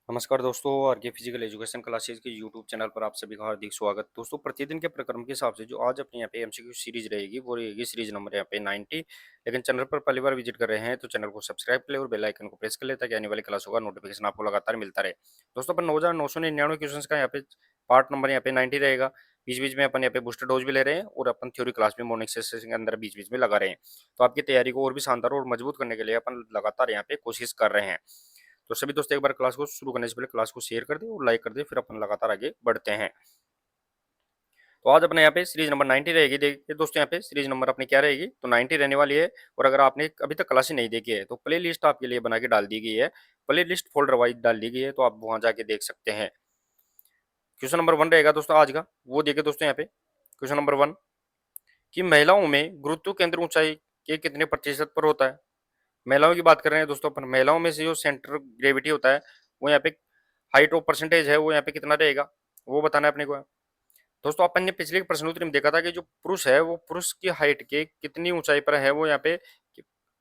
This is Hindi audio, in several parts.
नमस्कार दोस्तों, आरके फिजिकल एजुकेशन क्लासेस के यूट्यूब चैनल पर आप सभी का हार्दिक स्वागत। दोस्तों, प्रतिदिन के प्रक्रम के हिसाब से जो आज अपने यहाँ पे एमसीक्यू सीरीज रहेगी वो रहेगी सीरीज नंबर यहाँ पे 90। लेकिन चैनल पर पहली बार विजिट कर रहे हैं तो चैनल को सब्सक्राइब कर ले और बेल आइकन को प्रेस कर ले ताकि आने वाली क्लासों का नोटिफिकेशन आपको लगातार मिलता रहे। दोस्तों, अपन 9,999 क्वेश्चन का यहाँ पे पार्ट नंबर यहाँ पे 90 रहेगा। बीच बीच में अपन यहाँ पे बूस्टर डोज भी ले रहे हैं और अपन थ्योरी क्लास में मॉर्निंग सेशन के अंदर बीच बीच में लगा रहे हैं। तो आपकी तैयारी को और भी शानदार और मजबूत करने के लिए अपन लगातार यहाँ पे कोशिश कर रहे हैं। तो सभी दोस्त एक बार क्लास को शुरू करने से पहले क्लास को शेयर कर दे और लाइक कर दे, फिर अपन लगातार आगे बढ़ते हैं। तो आज अपने यहाँ पे सीरीज नंबर 90 रहेगी। देखिए दोस्तों, यहाँ पे सीरीज नंबर अपनी क्या रहेगी तो 90 रहने वाली है। और अगर आपने अभी तक क्लास ही नहीं देखी है तो प्ले लिस्ट आपके लिए बना के डाल दी गई है। प्ले लिस्ट फोल्डर वाइज डाल दी गई है, तो आप वहां जाके देख सकते हैं। क्वेश्चन नंबर 1 रहेगा दोस्तों आज का, वो देखिए दोस्तों यहाँ पे क्वेश्चन नंबर 1 कि महिलाओं में गुरुत्व केंद्र ऊंचाई के कितने प्रतिशत पर होता है। महिलाओं की बात कर रहे हैं दोस्तों अपन। महिलाओं में से जो सेंटर ग्रेविटी होता है वो यहाँ पे हाइट ऑफ परसेंटेज है वो यहाँ पे कितना रहेगा वो बताना है अपने को। दोस्तों, अपन ने पिछले प्रश्नोत्तरी में देखा था कि जो पुरुष है वो पुरुष की हाइट के कितनी ऊंचाई पर है वो यहाँ पे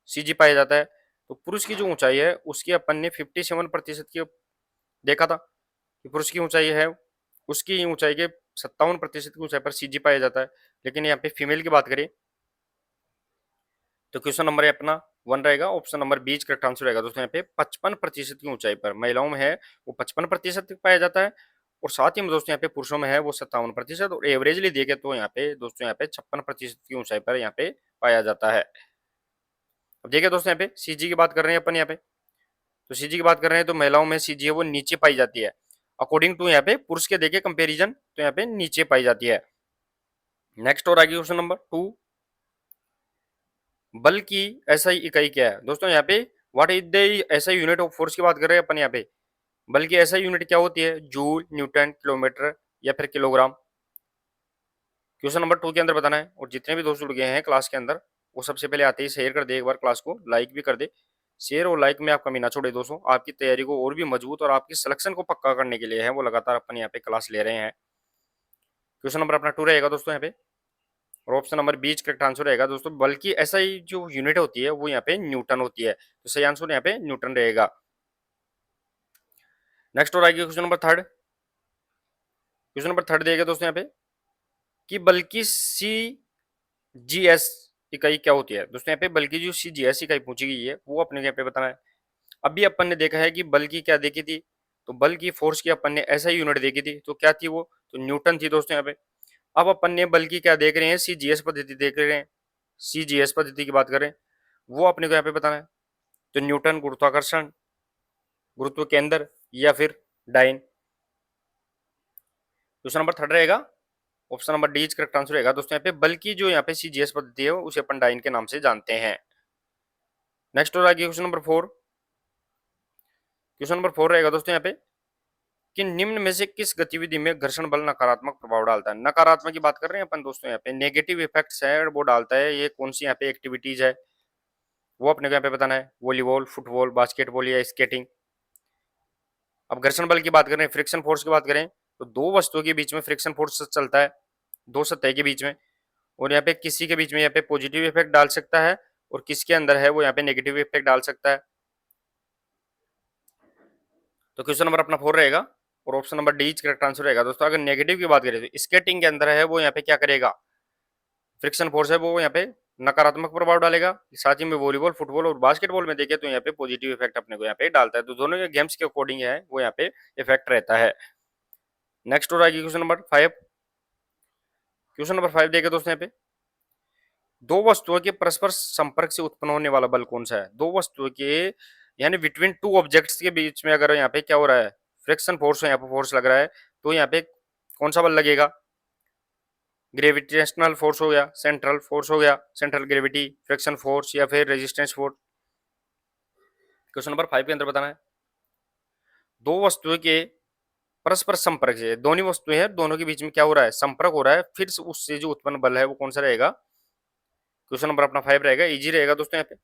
सीजी पाया जाता है। तो पुरुष की जो ऊंचाई है उसकी अपन ने 57% की देखा था कि पुरुष की ऊंचाई है उसकी ऊंचाई के 57% की ऊंचाई पर सीजी पाया जाता है। लेकिन यहाँ पे फीमेल की बात करें तो क्वेश्चन नंबर अपना 1 रहेगा, ऑप्शन नंबर 20 करेक्ट आंसर रहेगा। दोस्तों, यहाँ पे 55% की ऊंचाई पर महिलाओं में है वो 55% पाया जाता है। और साथ ही में दोस्तों यहाँ पे पुरुषों में है वो 57%। और एवरेजली देखे तो यहाँ पे दोस्तों यहाँ पे 56% की ऊंचाई पर यहाँ पे पाया जाता है। अब देखिए दोस्तों, यहाँ पे सीजी की बात कर रहे हैं अपन। यहाँ पे तो सीजी की बात कर रहे हैं तो महिलाओं में सीजी है वो नीचे पाई जाती है। अकॉर्डिंग टू यहाँ पे पुरुष के देखे कंपेरिजन तो यहाँ पे नीचे पाई जाती है। नेक्स्ट और आगे क्वेश्चन नंबर 2, बल की एसआई इकाई क्या है। दोस्तों, यहाँ पे what is the SI unit of force की बात कर रहे हैं अपन यहाँ पे। बल की एसआई यूनिट क्या होती है, जूल, न्यूटन, किलोमीटर या फिर किलोग्राम। क्वेश्चन नंबर 2 के अंदर बताना है। और जितने भी दोस्त जुड़ गए हैं क्लास के अंदर वो सबसे पहले आते ही शेयर कर दे, एक बार क्लास को लाइक भी कर दे। शेयर और लाइक में आप कमी ना छोड़े दोस्तों। आपकी तैयारी को और भी मजबूत और आपकी सिलेक्शन को पक्का करने के लिए है वो लगातार अपन यहाँ पे क्लास ले रहे हैं। क्वेश्चन नंबर अपना 2 रहेगा दोस्तों यहाँ पे। और ऑप्शन नंबर 20 करेक्ट आंसर रहेगा दोस्तों। बल्कि ऐसा ही जो यूनिट होती है वो यहाँ पे न्यूटन होती है, तो सही आंसर यहाँ पे न्यूटन रहेगा। नेक्स्ट और आएगी क्वेश्चन नंबर 3। क्वेश्चन नंबर 3 देगा दोस्तों यहाँ पे कि बल्कि सी जी एस इकाई क्या होती है। दोस्तों, यहाँ पे बल्कि जो सी जी एस इकाई पूछी गई है वो अपने यहाँ पे बताना है। अभी अपन ने देखा है कि बल की क्या देखी थी, तो बल की फोर्स की अपन ने ऐसा यूनिट देखी थी, तो क्या थी वो, तो न्यूटन थी दोस्तों यहाँ पे। अब अपन ने बल की क्या देख रहे हैं, सी जी एस पद्धति देख रहे हैं। सी जी एस पद्धति की बात करें वो अपने को यहाँ पे बताना है। तो न्यूटन गुरुत्वाकर्षण, गुरुत्व केंद्र या फिर डाइन। क्वेश्चन नंबर 3 रहेगा, option number D correct answer रहेगा दोस्तों यहाँ पे। बल की जो यहाँ पे सीजीएस पद्धति है उसे अपन डाइन के नाम से जानते हैं। नेक्स्ट और आगे क्वेश्चन नंबर 4। क्वेश्चन नंबर 4 रहेगा दोस्तों यहाँ पे कि निम्न में से किस गतिविधि में घर्षण बल नकारात्मक प्रभाव डालता है। नकारात्मक की बात कर रहे हैं अपन दोस्तों, यहाँ पे नेगेटिव इफेक्ट्स है वो डालता है। ये कौन सी यहाँ पे एक्टिविटीज है वो अपने को यहाँ पे बताना है। वॉलीबॉल, फुटबॉल, बास्केटबॉल या स्केटिंग। अब घर्षण बल की बात करें, फ्रिक्शन फोर्स की बात करें तो दो वस्तुओं के बीच में फ्रिक्शन फोर्स चलता है, दो सतह के बीच में। और यहाँ पे किसी के बीच में यहाँ पे पॉजिटिव इफेक्ट डाल सकता है और किसके अंदर है वो यहाँ पे नेगेटिव इफेक्ट डाल सकता है। तो क्वेश्चन नंबर अपना 4 रहेगा और option number D correct answer रहेगा दोस्तों। अगर नेगेटिव की बात करें तो स्केटिंग के अंदर है वो यहाँ पे क्या करेगा, फ्रिक्शन फोर्स है वो यहाँ पे नकारात्मक प्रभाव डालेगा। साथ ही में वॉलीबॉल, फुटबॉल और बास्केटबॉल में देखे तो यहाँ पे पॉजिटिव इफेक्ट अपने को यहाँ पे डालता है। तो दोनों के गेम्स के अकॉर्डिंग है वो यहाँ पे इफेक्ट रहता है। नेक्स्ट और आगे क्वेश्चन नंबर 5। क्वेश्चन नंबर 5 देखे दोस्तों यहाँ पे दो वस्तुओं के परस्पर संपर्क से उत्पन्न होने वाला बल कौन सा है। दो वस्तुओं के यानी बिटवीन टू ऑब्जेक्ट्स के बीच में अगर यहाँ पे क्या हो रहा है, फ्रिक्शन फोर्स है, यहाँ पे फोर्स लग रहा है, तो यहाँ पे कौन सा बल लगेगा। ग्रेविटेशनल फोर्स हो गया, सेंट्रल फोर्स हो गया, सेंट्रल ग्रेविटी, फ्रिक्शन फोर्स या फिर रेजिस्टेंस फोर्स। क्वेश्चन नंबर 5 के अंदर बताना है दो वस्तुओं के परस्पर संपर्क से, दोनों वस्तुएं हैं दोनों के बीच में क्या हो रहा है, संपर्क हो रहा है, फिर उससे जो उत्पन्न बल है वो कौन सा रहेगा। क्वेश्चन नंबर अपना 5 रहेगा, इजी रहेगा दोस्तों यहाँ पे।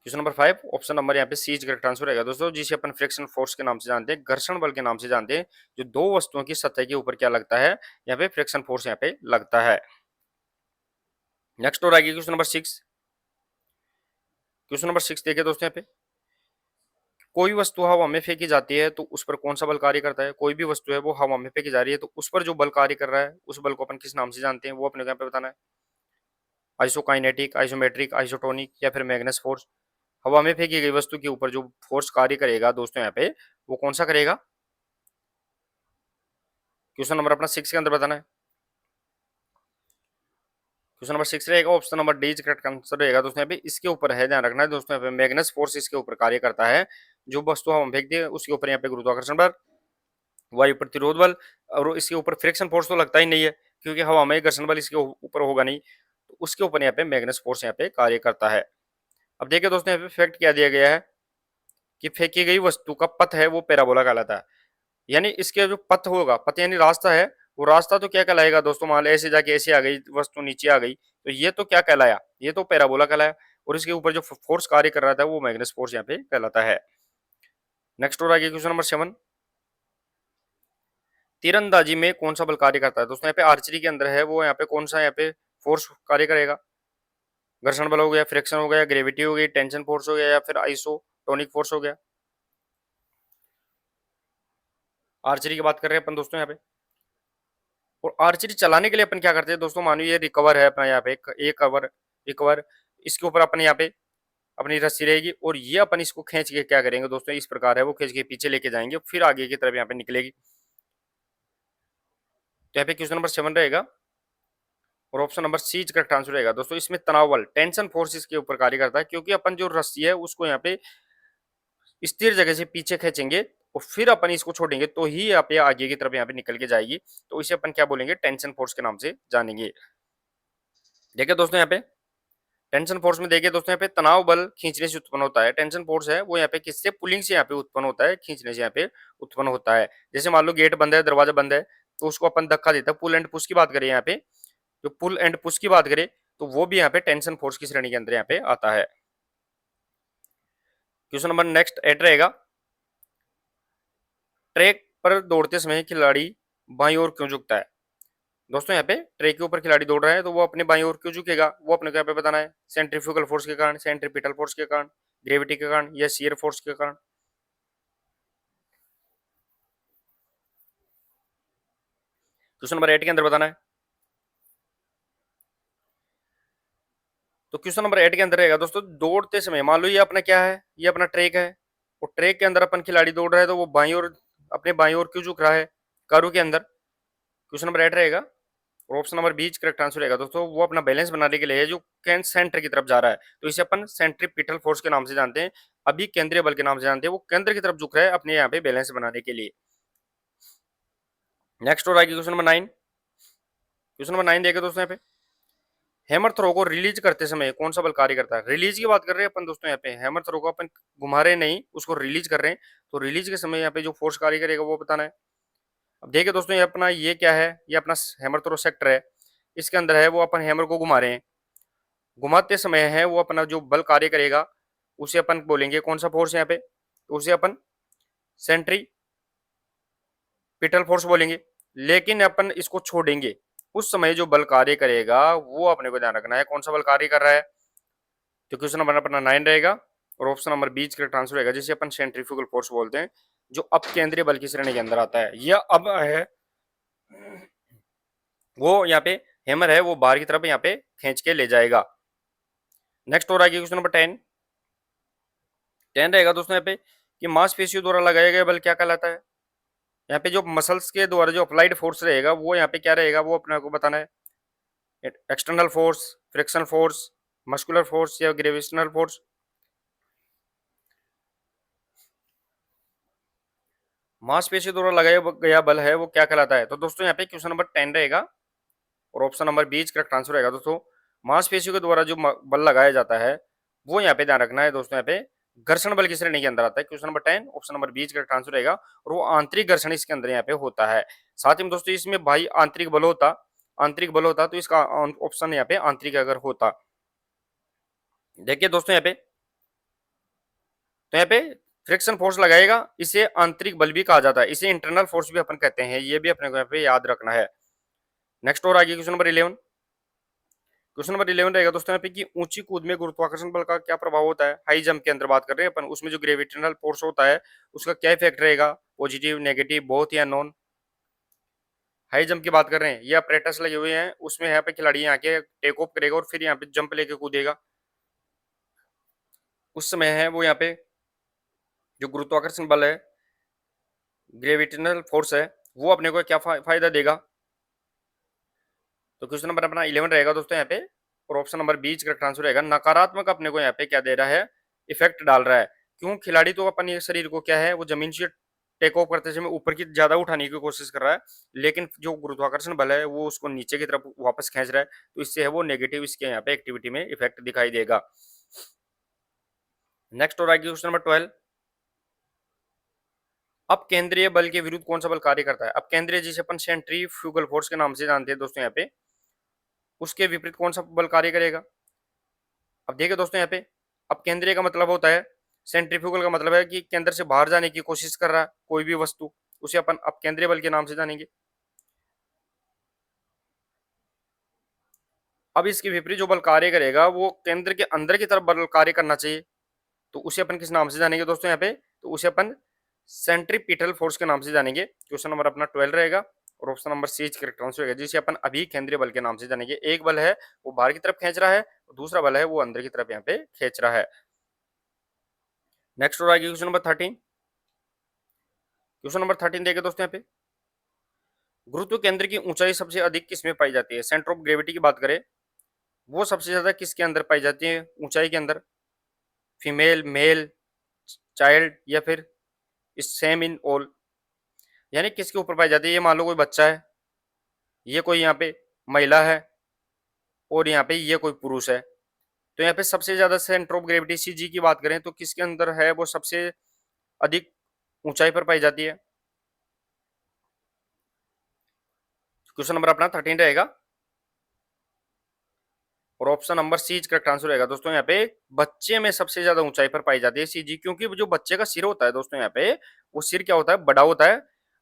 क्वेश्चन नंबर 5 ऑप्शन नंबर यहाँ पे सी करेक्ट आंसर रहेगा दोस्तों, जिसे अपन फ्रिक्शन फोर्स के नाम से जानते हैं, घर्षण बल के नाम से जानते हैं। जो दो वस्तुओं की सतह के ऊपर क्या लगता है, यहाँ पे फ्रिक्शन फोर्स यहाँ पे लगता है। नेक्स्ट और आगे क्वेश्चन नंबर 6। क्वेश्चन नंबर 6 देखिए दोस्तों यहाँ पे कोई वस्तु हवा में फेंकी जाती है तो उस पर कौन सा बल कार्य करता है? कोई भी वस्तु है वो हवा में फेंकी जा रही है तो उस पर जो बल कार्य कर रहा है उस बल को अपन किस नाम से जानते हैं? वो अपने को यहाँ पे बताना है। आइसोकाइनेटिक, आइसोमेट्रिक, आइसोटोनिक या फिर मैग्नेस फोर्स। हवा में फेंकी गई वस्तु के ऊपर जो फोर्स कार्य करेगा दोस्तों यहाँ पे वो कौन सा करेगा? क्वेश्चन नंबर अपना 6 के अंदर बताना है। क्वेश्चन नंबर 6 रहेगा, option number D is correct answer रहेगा दोस्तों। यहाँ पे इसके ऊपर है, ध्यान रखना है दोस्तों, यहाँ पे मैग्नेस फोर्स इसके ऊपर कार्य करता है। जो वस्तु हम फेंकते हैं उसके ऊपर यहाँ पे गुरुत्वाकर्षण बल, वायु प्रतिरोध बल, और इसके ऊपर फ्रिक्शन फोर्स तो लगता ही नहीं है क्योंकि हवा में घर्षण बल इसके ऊपर होगा नहीं, तो उसके ऊपर यहाँ पे मैग्नेस फोर्स यहाँ पे कार्य करता है। अब देखिए दोस्तों, यहाँ पे फैक्ट क्या दिया गया है कि फेंकी गई वस्तु का पथ है वो पैराबोला कहलाता है। यानी इसके जो पथ होगा, पथ यानी रास्ता है, वो रास्ता तो क्या कहलाएगा दोस्तों? मान लो ऐसे जाके ऐसे आ गई वस्तु, नीचे आ गई, तो ये तो क्या कहलाया? ये तो पैराबोला कहलाया। और इसके ऊपर जो फोर्स कार्य कर रहा था वो मैग्नेस फोर्स यहाँ पे कहलाता है। नेक्स्ट और आगे क्वेश्चन नंबर 7, तीरंदाजी में कौन सा बल कार्य करता है? दोस्तों यहाँ पे आर्चरी के अंदर है वो यहाँ पे कौन सा यहाँ पे फोर्स कार्य करेगा? घर्षण बल हो गया, फ्रिक्शन हो गया, ग्रेविटी हो गई, टेंशन फोर्स हो गया, या फिर आइसोटोनिक फोर्स हो गया? आर्चरी की बात कर रहे हैं अपन दोस्तों यहाँ पे। और आर्चरी चलाने के लिए अपन क्या करते हैं दोस्तों? मानो ये रिकवर है अपना यहाँ पे, एक कवर रिकवर, इसके ऊपर अपन यहाँ पे अपनी रस्सी रहेगी और ये अपन इसको खींच के क्या करेंगे दोस्तों? इस प्रकार है वो खींच के पीछे लेके जाएंगे, फिर आगे की तरफ यहाँ पे निकलेगी। तो यहाँ पे क्वेश्चन नंबर 7 रहेगा और option number C correct answer रहेगा दोस्तों। इसमें तनाव बल, टेंशन फोर्स इसके ऊपर कार्य करता है क्योंकि अपन जो रस्सी है उसको यहाँ पे स्थिर जगह से पीछे खींचेंगे और फिर अपन इसको छोड़ेंगे तो ही यहाँ पे आगे की तरफ यहाँ पे निकल के जाएगी। तो इसे अपन क्या बोलेंगे? टेंशन फोर्स के नाम से जानेंगे। देखिए दोस्तों, यहाँ पे टेंशन फोर्स में देखिए दोस्तों, यहाँ पे तनाव बल खींचने से उत्पन्न होता है। टेंशन फोर्स है वो यहाँ पे किससे? पुलिंग से यहाँ पे उत्पन्न होता है, खींचने से यहाँ पे उत्पन्न होता है। जैसे मान लो गेट बंद है, दरवाजा बंद है, तो उसको अपन धक्का देता है। पुल एंड पुश की बात करें यहाँ पे, जो पुल एंड पुश की बात करें तो वो भी यहाँ पे टेंशन फोर्स की श्रेणी के अंदर यहाँ पे आता है। क्वेश्चन नंबर नेक्स्ट 8 रहेगा, ट्रैक पर दौड़ते समय खिलाड़ी बाईं ओर क्यों झुकता है? दोस्तों यहाँ पे ट्रैक के ऊपर खिलाड़ी दौड़ रहा है तो वो अपने बाईं ओर क्यों झुकेगा? वो अपने को यहाँ पे बताना है। सेंट्रीफ्यूगल फोर्स के कारण, सेंट्रीपिटल फोर्स के कारण, ग्रेविटी के कारण, या शियर फोर्स के कारण? क्वेश्चन नंबर 8 के अंदर बताना है। तो क्वेश्चन नंबर 8 के अंदर रहेगा दोस्तों, दौड़ते समय मान लो ये अपना क्या है? ये अपना ट्रैक है और ट्रैक के अंदर अपन खिलाड़ी दौड़ रहा है तो वो बाईं ओर, अपने बाईं ओर क्यों झुक रहा है कारू के अंदर? क्वेश्चन नंबर 8 रहेगा और option number B correct answer रहेगा दोस्तों। वो अपना बैलेंस बनाने के लिए जो कैन सेंटर की तरफ जा रहा है तो इसे अपन सेंट्रीपिटल फोर्स के नाम से जानते हैं। अभी केंद्रीय बल के नाम से जानते हैं। वो केंद्र की तरफ झुक रहा है अपने यहाँ पे बैलेंस बनाने के लिए। नेक्स्ट और आगे क्वेश्चन नंबर 9। क्वेश्चन नंबर 9 देखिए दोस्तों, यहाँ पे हैमर थ्रो को रिलीज करते समय कौन सा बल कार्य करता है? रिलीज की बात कर रहे हैं अपन दोस्तों। यहाँ पे हैमर थ्रो को अपन घुमा रहे नहीं, उसको रिलीज कर रहे हैं, तो रिलीज के समय यहाँ पे जो फोर्स कार्य करेगा वो बताना है। अब देखिए दोस्तों, ये अपना ये क्या है? ये अपना हैमर थ्रो सेक्टर है, इसके अंदर है वो अपन हैमर को घुमा रहे हैं। घुमाते समय है वो अपना जो बल कार्य करेगा उसे अपन बोलेंगे कौन सा फोर्स? यहाँ पे तो उसे अपन सेंट्री पिटल फोर्स बोलेंगे। लेकिन अपन इसको छोड़ेंगे उस समय जो बल कार्य करेगा वो अपने को ध्यान रखना है कौन सा बल कार्य कर रहा है। तो क्वेश्चन नंबर अपना 9 रहेगा और ऑप्शन नंबर बीच करेक्ट आंसर रहेगा, जिसे अपन सेंट्रीफ्यूगल फोर्स बोलते हैं, जो अब केंद्रीय बल की श्रेणी के अंदर आता है। यह अब है वो यहाँ पे हैमर है वो बाहर की तरफ यहाँ पे खींच के ले जाएगा। नेक्स्ट और आगे क्वेश्चन नंबर 10 रहेगा दोस्तों, यहाँ पे कि मांसपेशियों द्वारा लगाया गया बल क्या कहलाता है? यहाँ पे जो मसल्स के द्वारा जो अप्लाइड फोर्स रहेगा वो यहाँ पे क्या रहेगा वो अपने को बताना है। External force, friction force, muscular force, या ग्रेविटेशनल फोर्स? मांसपेशियों द्वारा लगाया गया बल है वो क्या कहलाता है? तो दोस्तों यहाँ पे क्वेश्चन नंबर 10 रहेगा और option number B correct answer रहेगा दोस्तों। मांसपेशियों के द्वारा जो बल लगाया जाता है वो यहाँ पे ध्यान रखना है दोस्तों, यहाँ पे घर्षण बल की श्रेणी के अंदर आता है। Question number 10 option number B correct answer रहेगा और वो आंतरिक घर्षण इसके अंदर यहाँ पे होता है। साथ ही में दोस्तों इसमें भाई आंतरिक बल होता तो इसका ऑप्शन यहाँ पे आंतरिक अगर होता। देखिए दोस्तों यहाँ पे, तो यहाँ पे फ्रिक्शन फोर्स लगाएगा, इसे आंतरिक बल भी कहा जाता है, इसे इंटरनल फोर्स भी अपन कहते हैं, ये भी अपने को यहाँ पे याद रखना है। नेक्स्ट और आगे क्वेश्चन नंबर 11। क्वेश्चन नंबर 11 रहेगा दोस्तों यहाँ पे कि ऊंची कूद में गुरुत्वाकर्षण बल का क्या प्रभाव होता है। हाई जंप के अंदर बात कर रहे हैं अपन, उसमें जो ग्रेविटेशनल फोर्स होता है उसका क्या इफेक्ट रहेगा, पॉजिटिव नेगेटिव बहुत या नॉन। हाई जंप की बात कर रहे हैं, ये अपरेटस लगे हुए हैं, उसमें यहाँ पे खिलाड़ी यहाँ के टेक ऑफ करेगा और फिर यहाँ पे जंप लेके कूदेगा। उस समय है वो यहाँ पे जो गुरुत्वाकर्षण बल है, ग्रेविटेशनल फोर्स है, वो अपने को क्या फायदा देगा। तो क्वेश्चन नंबर अपना 11 रहेगा दोस्तों यहाँ पे, और ऑप्शन नंबर 20 करेक्ट आंसर रहेगा। नकारात्मक अपने को यहाँ पे क्या दे रहा है, इफेक्ट डाल रहा है। क्यों, खिलाड़ी तो अपने शरीर को क्या है वो जमीन से टेक ऑफ करते समय ऊपर की ज्यादा उठाने की कोशिश कर रहा है, लेकिन जो गुरुत्वाकर्षण बल है वो उसको नीचे की तरफ वापस खींच रहा है, तो इससे है वो नेगेटिव इसके यहाँ पे एक्टिविटी में इफेक्ट दिखाई देगा। नेक्स्ट और आगे क्वेश्चन नंबर 12। अब केंद्रीय बल के विरुद्ध कौन सा बल कार्य करता है। अब केंद्रीय जिसे अपन सेंट्रीफ्यूगल फोर्स के नाम से जानते हैं दोस्तों यहाँ पे, उसके विपरीत कौन सा बल कार्य करेगा। अब देखिए दोस्तों यहाँ पे, अब केंद्रीय का मतलब होता है, सेंट्रीफ्यूगल का मतलब है कि केंद्र से बाहर जाने की कोशिश कर रहा है कोई भी वस्तु, उसे अपन अब केंद्रीय बल के नाम से जानेंगे। अब इसके विपरीत जो बल कार्य करेगा वो केंद्र के अंदर की तरफ बल कार्य करना चाहिए, तो उसे अपन किस नाम से जानेंगे दोस्तों यहाँ पे, तो उसे अपन सेंट्रीपिटल फोर्स के नाम से जानेंगे। क्वेश्चन नंबर अपना 12 रहेगा, और option number C correct answer रहेगा, जिसे अपन अभी केंद्रीय बल के नाम से जानेंगे। एक बल है वो बाहर की तरफ खींच रहा है, और दूसरा बल है वो अंदर की तरफ यहाँ पे खींच रहा है। नेक्स्ट और आगे क्वेश्चन नंबर 13। क्वेश्चन नंबर 13 देखे दोस्तों यहाँ पे, गुरुत्व केंद्र की ऊंचाई सबसे अधिक किसमें पाई जाती है। सेंटर ऑफ ग्रेविटी की बात करें, वो सबसे ज्यादा किसके अंदर पाई जाती है ऊंचाई के अंदर, फीमेल, मेल, चाइल्ड, या फिर सेम इन ऑल, यानी किसके ऊपर पाई जाती है। ये मान लो कोई बच्चा है, ये कोई यहाँ पे महिला है, और यहाँ पे ये कोई पुरुष है, तो यहाँ पे सबसे ज्यादा सेंटर ऑफ ग्रेविटी सीजी की बात करें तो किसके अंदर है वो सबसे अधिक ऊंचाई पर पाई जाती है। क्वेश्चन नंबर अपना 13 रहेगा, और option number C correct answer रहेगा दोस्तों यहाँ पे, बच्चे में सबसे ज्यादा ऊंचाई पर पाई जाती है सीजी, क्योंकि जो बच्चे का सिर होता है दोस्तों यहाँ पे, वो सिर क्या होता है, बड़ा होता है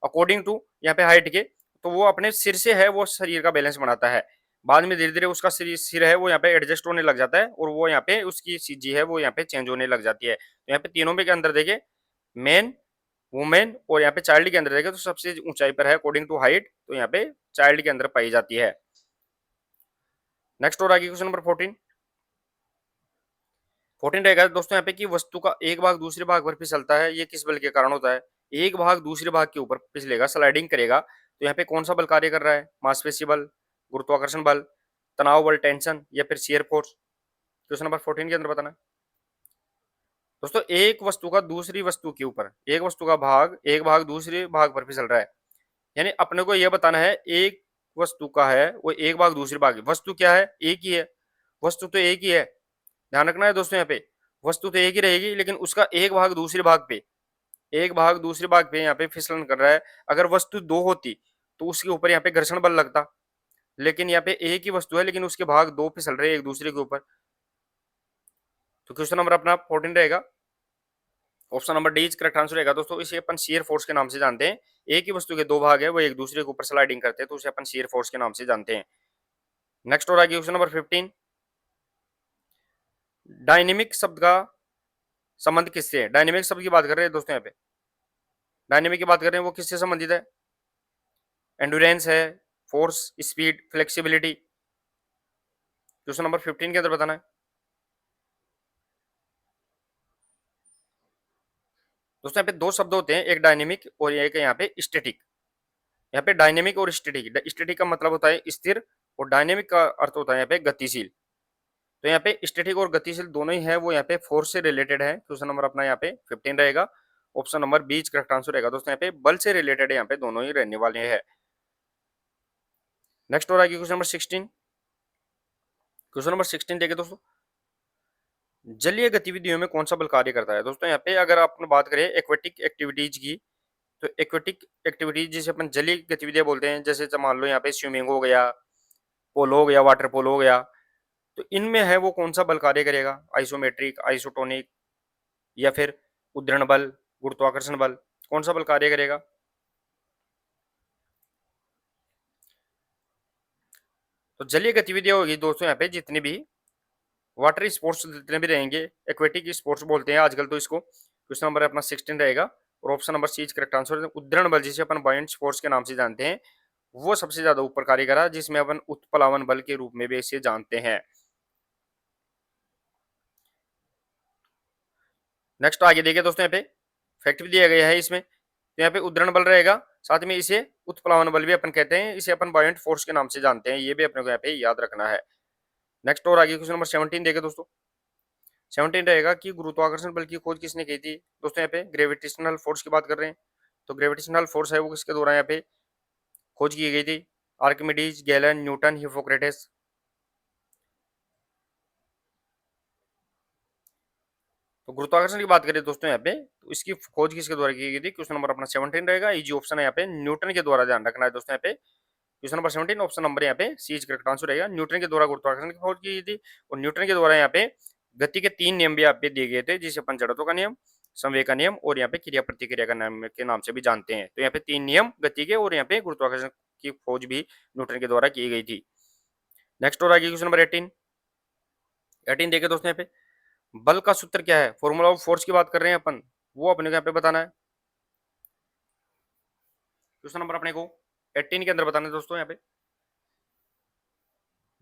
अकॉर्डिंग टू यहाँ पे हाइट के, तो वो अपने सिर से है वो शरीर का बैलेंस बनाता है। बाद में धीरे धीरे उसका सिर है वो यहाँ पे एडजस्ट होने लग जाता है, और वो यहाँ पे उसकी सीजी है वो यहाँ पे चेंज होने लग जाती है। तो यहाँ पे तीनों में के अंदर देखे, मेन, वुमेन और यहाँ पे चाइल्ड के अंदर देखे, तो सबसे ऊंचाई पर है अकॉर्डिंग टू हाइट, तो यहाँ पे चाइल्ड के अंदर पाई जाती है। नेक्स्ट और आगे क्वेश्चन नंबर 14। 14 रहेगा दोस्तों यहाँ पे कि वस्तु का एक भाग दूसरे भाग पर फिसलता है, ये किस बल के कारण होता है। एक भाग दूसरे भाग के ऊपर फिसलेगा, स्लाइडिंग करेगा, तो यहाँ पे कौन सा बल कार्य कर रहा है, मांसपेशी बल, गुरुत्वाकर्षण बल, तनाव बल, टेंशन, या फिर शियर फोर्स। क्वेश्चन नंबर 14 के अंदर बताना है दोस्तों, एक वस्तु का दूसरी वस्तु के ऊपर, एक भाग दूसरे भाग पर फिसल रहा है, यानी अपने को यह बताना है एक वस्तु का है वो एक भाग दूसरे भाग, वस्तु क्या है, एक ही है, वस्तु तो एक ही है, ध्यान रखना है दोस्तों यहाँ पे, वस्तु तो एक ही रहेगी लेकिन उसका एक भाग दूसरे भाग पे, एक भाग दूसरे भाग पे यहाँ पे फिसलन कर रहा है। अगर वस्तु दो होती तो उसके ऊपर यहाँ पे घर्षण बल लगता, लेकिन यहाँ पे एक ही वस्तु है लेकिन उसके भाग दो फिसल रहे हैं एक दूसरे के ऊपर। तो क्वेश्चन नंबर अपना 14 रहेगा, option number D is correct answer रहेगा दोस्तों। इसे अपन शियर फोर्स के नाम से जानते हैं, एक ही वस्तु के दो भाग है वो एक दूसरे के ऊपर स्लाइडिंग करते हैं, तो उसे अपन शियर फोर्स के नाम से जानते हैं। नेक्स्ट और आगे क्वेश्चन नंबर 15। डायनेमिक शब्द का संबंध किससे है। डायनेमिक शब्द की बात कर रहे हैं दोस्तों यहाँ पे, डायनेमिक की बात कर रहे हैं वो किससे संबंधित है, एंडुरेंस है, force, speed, flexibility. Question number 15 के अंदर बताना है दोस्तों। यहाँ पे दो शब्द होते हैं, एक डायनेमिक और एक यहाँ पे स्टैटिक। यहाँ पे डायनेमिक और स्टैटिक, स्टैटिक का मतलब होता है स्थिर, और डायनेमिक का अर्थ होता है यहाँ पे गतिशील। तो यहाँ पे स्टैटिक और गतिशील दोनों ही है वो यहाँ पे फोर्स से रिलेटेड है। क्वेश्चन नंबर अपना यहाँ पे 15 रहेगा, option number B correct answer रहेगा दोस्तों। यहाँ पे बल से रिलेटेड यहाँ पे दोनों ही रहने वाले हैं। नेक्स्ट और आगे क्वेश्चन नंबर 16। क्वेश्चन नंबर 16 देखे दोस्तों, जलीय गतिविधियों में कौन सा बल कार्य करता है। दोस्तों यहाँ पे अगर अपन बात करें एक्वेटिक एक्टिविटीज की, तो एक्वेटिक एक्टिविटीज जिसे अपन जलीय गतिविधियां बोलते हैं, जैसे मान लो यहाँ पे स्विमिंग हो गया, पोलो हो गया, वाटर पोलो हो गया, तो इनमें है वो कौन सा बल कार्य करेगा, आइसोमेट्रिक, आइसोटोनिक, या फिर उद्धरण बल, गुरुत्वाकर्षण बल, कौन सा बल कार्य करेगा। तो जलीय गतिविधियां होगी दोस्तों यहाँ पे जितनी भी वाटर स्पोर्ट्स जितने भी रहेंगे, एक्वेटिक स्पोर्ट्स बोलते हैं आजकल तो इसको। क्वेश्चन नंबर अपना 16 रहेगा और option number C is correct answer. उद्दरण बल जिसे अपन बायोंट फोर्स के नाम से जानते हैं, वो सबसे ज्यादा ऊपर कार्य करा, जिसमें अपन उत्प्लावन बल के रूप में भी इसे जानते हैं। नेक्स्ट आगे देखिए दोस्तों, यहाँ पे फैक्ट भी दिया गया है इसमें। तो यहाँ पे उद्दरण बल रहेगा, साथ में इसे उत्प्लावन बल भी अपन कहते हैं, इसे अपन बायोंट फोर्स के नाम से जानते हैं, ये भी अपने को यहाँ पे याद रखना है। नेक्स्ट और आगे क्वेश्चन नंबर 17 देखे दोस्तों। 17 रहेगा कि गुरुत्वाकर्षण बल की खोज किसने की थी। दोस्तों यहाँ पे ग्रेविटेशनल फोर्स की बात कर रहे हैं, तो ग्रेविटेशनल फोर्स है वो किसके द्वारा यहाँ पे खोज की गई थी। Archimedes, Galen, Newton, Hippocrates. तो गुरुत्वाकर्षण की बात करें दोस्तों यहाँ पे, तो इसकी खोज किसके द्वारा की गई थी। क्वेश्चन नंबर अपना 17 रहेगा, इजी ऑप्शन है यहाँ पे, न्यूटन के द्वारा ध्यान रखना है दोस्तों यहाँ पे। क्वेश्चन नंबर 17 ऑप्शन नंबर यहाँ पे सी इज करेक्ट आंसर रहेगा, न्यूटन के द्वारा गुरुत्वाकर्षण की खोज की गई थी। और न्यूटन के द्वारा यहाँ पे गति के 3 नियम भी यहाँ पे दिए गए थे, जिसे अपन जड़त्व का नियम, संवेग का नियम और यहाँ पे क्रिया प्रतिक्रिया का नियम के नाम से भी जानते हैं। तो यहाँ पे 3 नियम गति के और यहाँ पे गुरुत्वाकर्षण की खोज भी न्यूटन के द्वारा की गई थी। नेक्स्ट और आगे क्वेश्चन नंबर 18 देखे दोस्तों यहाँ पे, बल का सूत्र क्या है। फॉर्मूला ऑफ फोर्स की बात कर रहे हैं अपन, वो अपने को यहाँ पे बताना है। क्वेश्चन नंबर अपने को 18 के अंदर बताना है दोस्तों यहाँ पे,